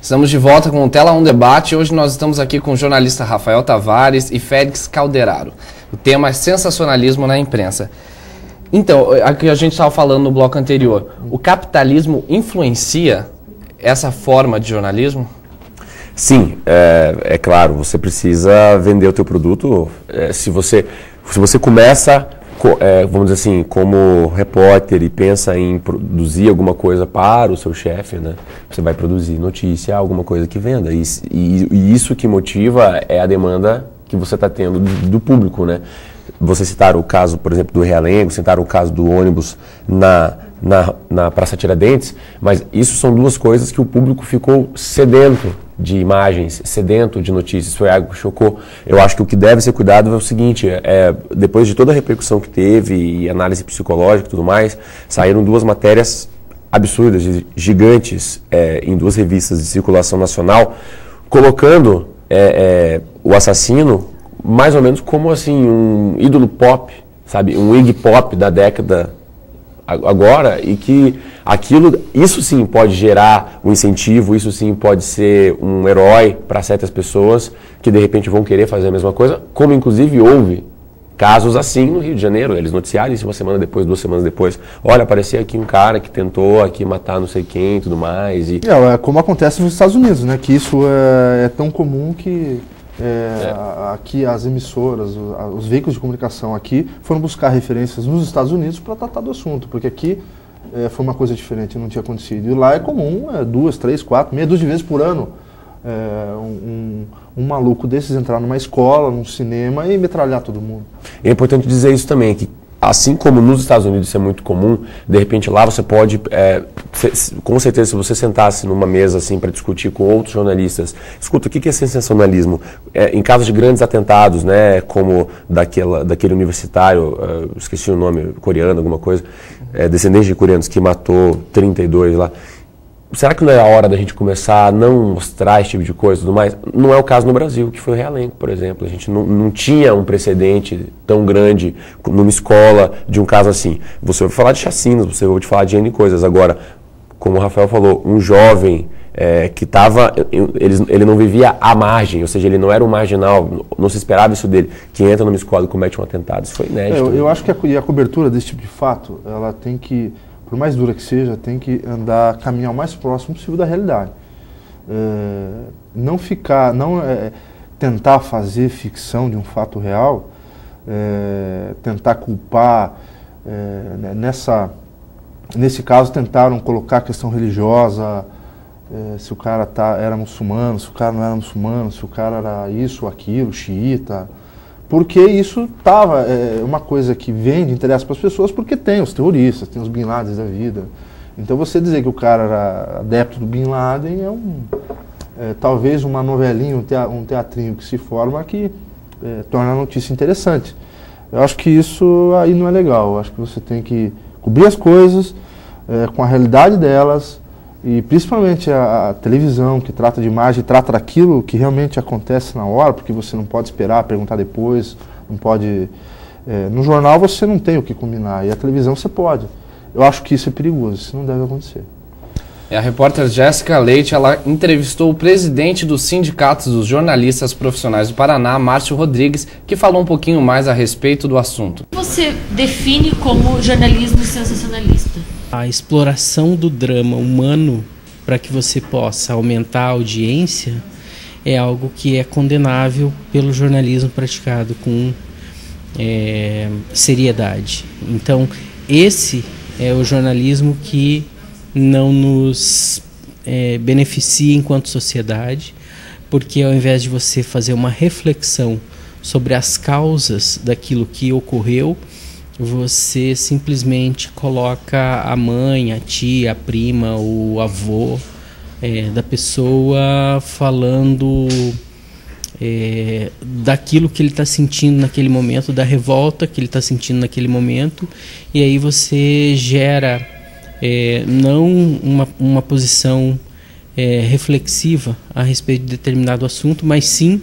Estamos de volta com o Tela 1 Debate. Hoje nós estamos aqui com o jornalista Rafael Tavares e Félix Calderaro. O tema é sensacionalismo na imprensa. Então, aqui a gente estava falando no bloco anterior, o capitalismo influencia essa forma de jornalismo? Sim, é claro, você precisa vender o teu produto. Se você começa, vamos dizer assim, como repórter e pensa em produzir alguma coisa para o seu chefe, né? Você vai produzir notícia, alguma coisa que venda. E isso que motiva é a demanda que você está tendo do público, né? Você citar o caso, por exemplo, do Realengo, citar o caso do ônibus na Praça Tiradentes, mas isso são duas coisas que o público ficou sedento de imagens, sedento de notícias. Foi algo que chocou. Eu acho que o que deve ser cuidado é o seguinte, depois de toda a repercussão que teve e análise psicológica e tudo mais, saíram duas matérias absurdas, gigantes, em duas revistas de circulação nacional, colocando o assassino mais ou menos como assim um ídolo pop, sabe, um Iggy Pop da década agora, e que isso sim pode gerar um incentivo, isso sim pode ser um herói para certas pessoas que de repente vão querer fazer a mesma coisa, como inclusive houve casos assim no Rio de Janeiro. Eles noticiaram isso uma semana depois, 2 semanas depois. Olha, aparecia aqui um cara que tentou aqui matar não sei quem e tudo mais. Como acontece nos Estados Unidos, né? Que isso é tão comum que aqui as emissoras, os veículos de comunicação aqui foram buscar referências nos Estados Unidos para tratar do assunto, porque aqui foi uma coisa diferente, não tinha acontecido. E lá é comum, 2, 3, 4, meia dúzia de vezes por ano, um maluco desses entrar numa escola, num cinema e metralhar todo mundo. É importante dizer isso também, que assim como nos Estados Unidos isso é muito comum, de repente lá você pode, com certeza, se você sentasse numa mesa assim para discutir com outros jornalistas, escuta, o que é sensacionalismo? Em casos de grandes atentados, né, como daquele universitário, esqueci o nome, coreano, alguma coisa, descendente de coreanos, que matou 32 lá. Será que não é a hora da gente começar a não mostrar esse tipo de coisa e tudo mais? Não é o caso no Brasil, que foi o Realengo, por exemplo. A gente não tinha um precedente tão grande numa escola de um caso assim. Você ouve falar de chacinas, você ouve falar de N coisas. Agora, como o Rafael falou, um jovem que estava... Ele não vivia à margem, ou seja, ele não era um marginal, não se esperava isso dele, que entra numa escola e comete um atentado. Isso foi inédito. Eu acho que a cobertura desse tipo de fato, ela tem que... por mais dura que seja, tem que caminhar o mais próximo possível da realidade. Tentar fazer ficção de um fato real, tentar culpar, nesse caso tentaram colocar a questão religiosa, se o cara era muçulmano, se o cara não era muçulmano, se o cara era isso ou aquilo, xiita. Porque isso uma coisa que vende, interessa para as pessoas, porque tem os terroristas, tem os Bin Ladens da vida. Então você dizer que o cara era adepto do Bin Laden talvez uma novelinha, um teatrinho que se forma que torna a notícia interessante. Eu acho que isso aí não é legal. Eu acho que você tem que cobrir as coisas com a realidade delas, e principalmente a televisão, que trata de imagem, trata daquilo que realmente acontece na hora, porque você não pode esperar, perguntar depois, não pode... no jornal você não tem o que combinar, e a televisão você pode. Eu acho que isso é perigoso, isso não deve acontecer. A repórter Jéssica Leite, ela entrevistou o presidente dos sindicatos dos jornalistas profissionais do Paraná, Márcio Rodrigues, que falou um pouquinho mais a respeito do assunto. O que você define como jornalismo sensacionalista? A exploração do drama humano para que você possa aumentar a audiência é algo que é condenável pelo jornalismo praticado com seriedade. Então, esse é o jornalismo que não nos beneficia enquanto sociedade, porque ao invés de você fazer uma reflexão sobre as causas daquilo que ocorreu, você simplesmente coloca a mãe, a tia, a prima, o avô da pessoa falando daquilo que ele está sentindo naquele momento, da revolta que ele está sentindo naquele momento, e aí você gera não uma posição reflexiva a respeito de determinado assunto, mas sim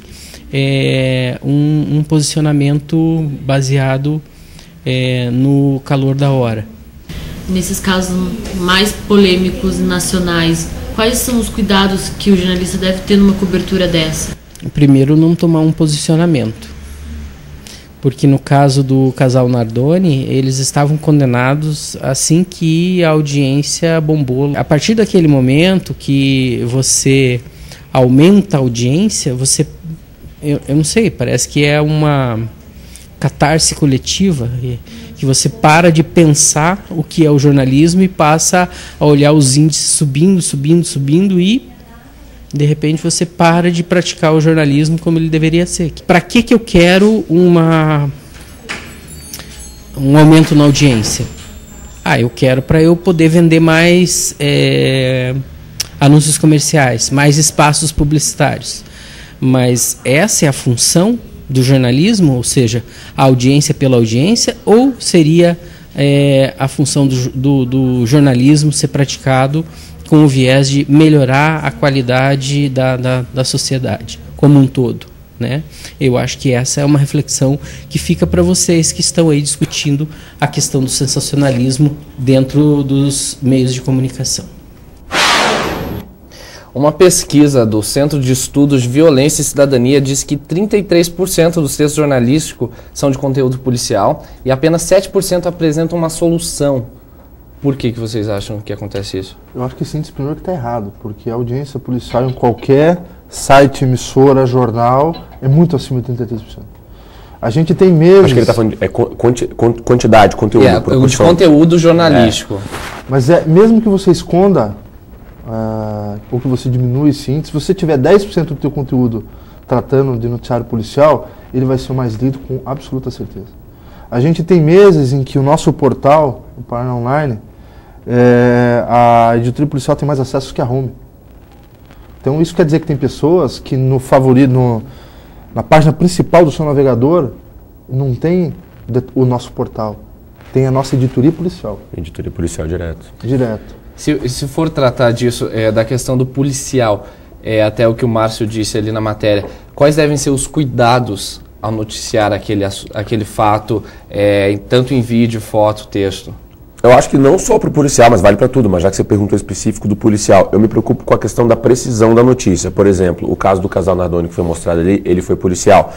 um posicionamento baseado no calor da hora. Nesses casos mais polêmicos nacionais, Quais são os cuidados que o jornalista deve ter numa cobertura dessa? Primeiro, não tomar um posicionamento. Porque no caso do casal Nardoni, eles estavam condenados assim que a audiência bombou. A partir daquele momento que você aumenta a audiência, você... Eu não sei, parece que é uma catarse coletiva, que você para de pensar o que é o jornalismo e passa a olhar os índices subindo e de repente você para de praticar o jornalismo como ele deveria ser. Para que eu quero um aumento na audiência? Eu quero para eu poder vender mais anúncios comerciais, mais espaços publicitários. Mas essa é a função do jornalismo, ou seja, a audiência pela audiência, ou seria a função do jornalismo ser praticado com o viés de melhorar a qualidade da sociedade como um todo, né? Eu acho que essa é uma reflexão que fica para vocês que estão aí discutindo a questão do sensacionalismo dentro dos meios de comunicação. Uma pesquisa do Centro de Estudos de Violência e Cidadania diz que 33% dos textos jornalísticos são de conteúdo policial e apenas 7% apresentam uma solução. Por que vocês acham que acontece isso? Eu acho que esse índice primeiro que está errado, porque a audiência policial em qualquer site, emissora, jornal, é muito acima de 33%. A gente tem meses... Acho que ele está falando de quantidade, conteúdo. De conteúdo jornalístico. Mas mesmo que você esconda, ou que você diminui esse índice, se você tiver 10% do teu conteúdo tratando de noticiário policial, ele vai ser o mais lido com absoluta certeza. A gente tem meses em que o nosso portal, o Paraná Online, a editoria policial tem mais acessos que a Home. Então isso quer dizer que tem pessoas que na página principal do seu navegador não tem o nosso portal, tem a nossa editoria policial. Editoria policial direto. Se for tratar disso, da questão do policial, até o que o Márcio disse ali na matéria, quais devem ser os cuidados ao noticiar aquele fato, tanto em vídeo, foto, texto? Eu acho que não só para o policial, mas vale para tudo, mas já que você perguntou específico do policial, eu me preocupo com a questão da precisão da notícia. Por exemplo, o caso do casal Nardoni que foi mostrado ali, ele foi policial.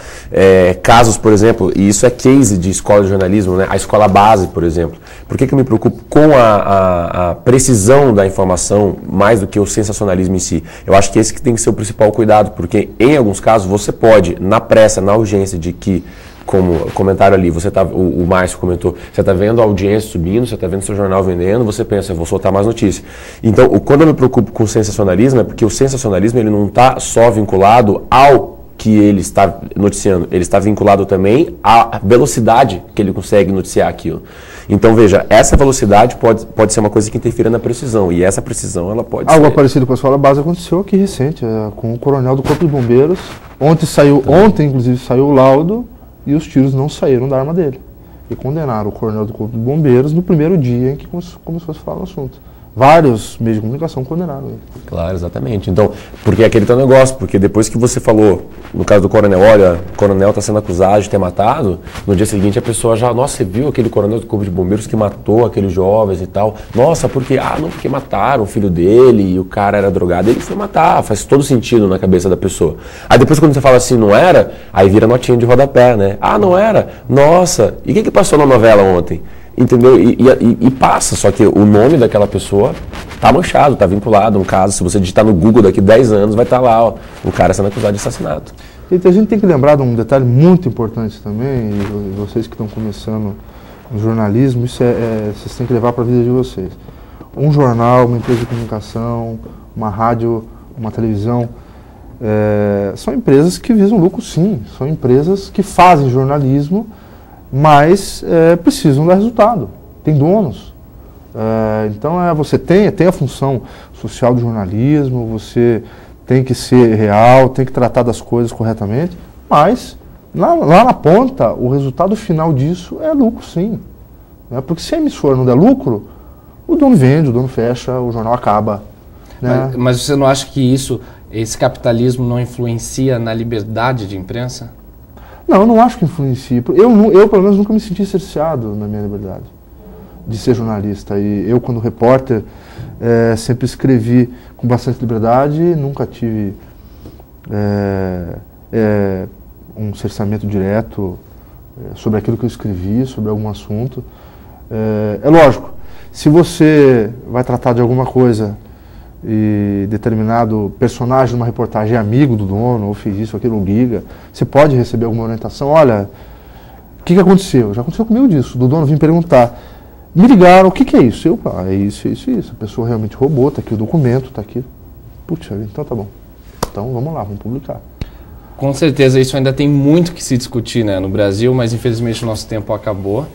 Casos, por exemplo, e isso é case de escola de jornalismo, né? A escola base, por exemplo. Por que eu me preocupo com a precisão da informação mais do que o sensacionalismo em si? Eu acho que esse que tem que ser o principal cuidado, porque em alguns casos você pode, na pressa, na urgência de que, como comentário ali, o Márcio comentou, você está vendo a audiência subindo, você está vendo seu jornal vendendo, você pensa, eu vou soltar mais notícia. Então, quando eu me preocupo com o sensacionalismo, é porque o sensacionalismo ele não está só vinculado ao que ele está noticiando, ele está vinculado também à velocidade que ele consegue noticiar aquilo. Então, veja, essa velocidade pode ser uma coisa que interfira na precisão, e essa precisão ela pode Algo parecido com a escola base aconteceu aqui recente, com o coronel do Corpo de Bombeiros. Ontem, inclusive, saiu o laudo, e os tiros não saíram da arma dele. E condenaram o coronel do Corpo de Bombeiros no primeiro dia em que começou a se falar no assunto. Vários meios de comunicação condenaram ele. Claro, exatamente. Então, porque é aquele teu negócio, porque depois que você falou, no caso do coronel, olha, o coronel está sendo acusado de ter matado, no dia seguinte a pessoa já, nossa, você viu aquele coronel do Corpo de Bombeiros que matou aqueles jovens e tal? Nossa, porque mataram o filho dele e o cara era drogado, ele foi matar, faz todo sentido na cabeça da pessoa. Aí depois quando você fala assim, não era, aí vira notinha de rodapé, né? Não era? Nossa, e o que passou na novela ontem? Entendeu? E passa, só que o nome daquela pessoa tá manchado, tá vinculado. No caso, se você digitar no Google daqui 10 anos, vai estar lá, o cara sendo acusado de assassinato. Então, a gente tem que lembrar de um detalhe muito importante também, e vocês que estão começando no jornalismo, isso vocês têm que levar para a vida de vocês. Um jornal, uma empresa de comunicação, uma rádio, uma televisão, são empresas que visam lucro, sim. São empresas que fazem jornalismo, mas precisam dar resultado, tem donos. Então você tem a função social do jornalismo, você tem que ser real, tem que tratar das coisas corretamente, mas lá na ponta o resultado final disso é lucro, sim. Né? Porque se a emissora não der lucro, o dono vende, o dono fecha, o jornal acaba. Né? Mas você não acha que esse capitalismo não influencia na liberdade de imprensa? Não, eu não acho que influencia. Eu, pelo menos, nunca me senti cerceado na minha liberdade de ser jornalista. E eu, quando repórter, sempre escrevi com bastante liberdade, nunca tive um cerceamento direto sobre aquilo que eu escrevi, sobre algum assunto. É lógico, se você vai tratar de alguma coisa e determinado personagem numa reportagem é amigo do dono, ou fez isso, aquilo, liga, você pode receber alguma orientação. Olha, o que aconteceu? Já aconteceu comigo disso, do dono vir perguntar. Me ligaram, o que é isso? Eu, é isso, isso, isso. A pessoa realmente roubou, tá aqui o documento, tá aqui. Putz, então tá bom. Então vamos lá, vamos publicar. Com certeza, isso ainda tem muito que se discutir, né, no Brasil, mas infelizmente o nosso tempo acabou.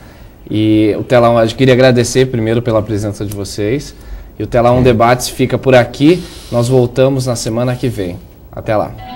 E o Tela 1, eu queria agradecer primeiro pela presença de vocês. E o Tela 1 Debates fica por aqui. Nós voltamos na semana que vem. Até lá.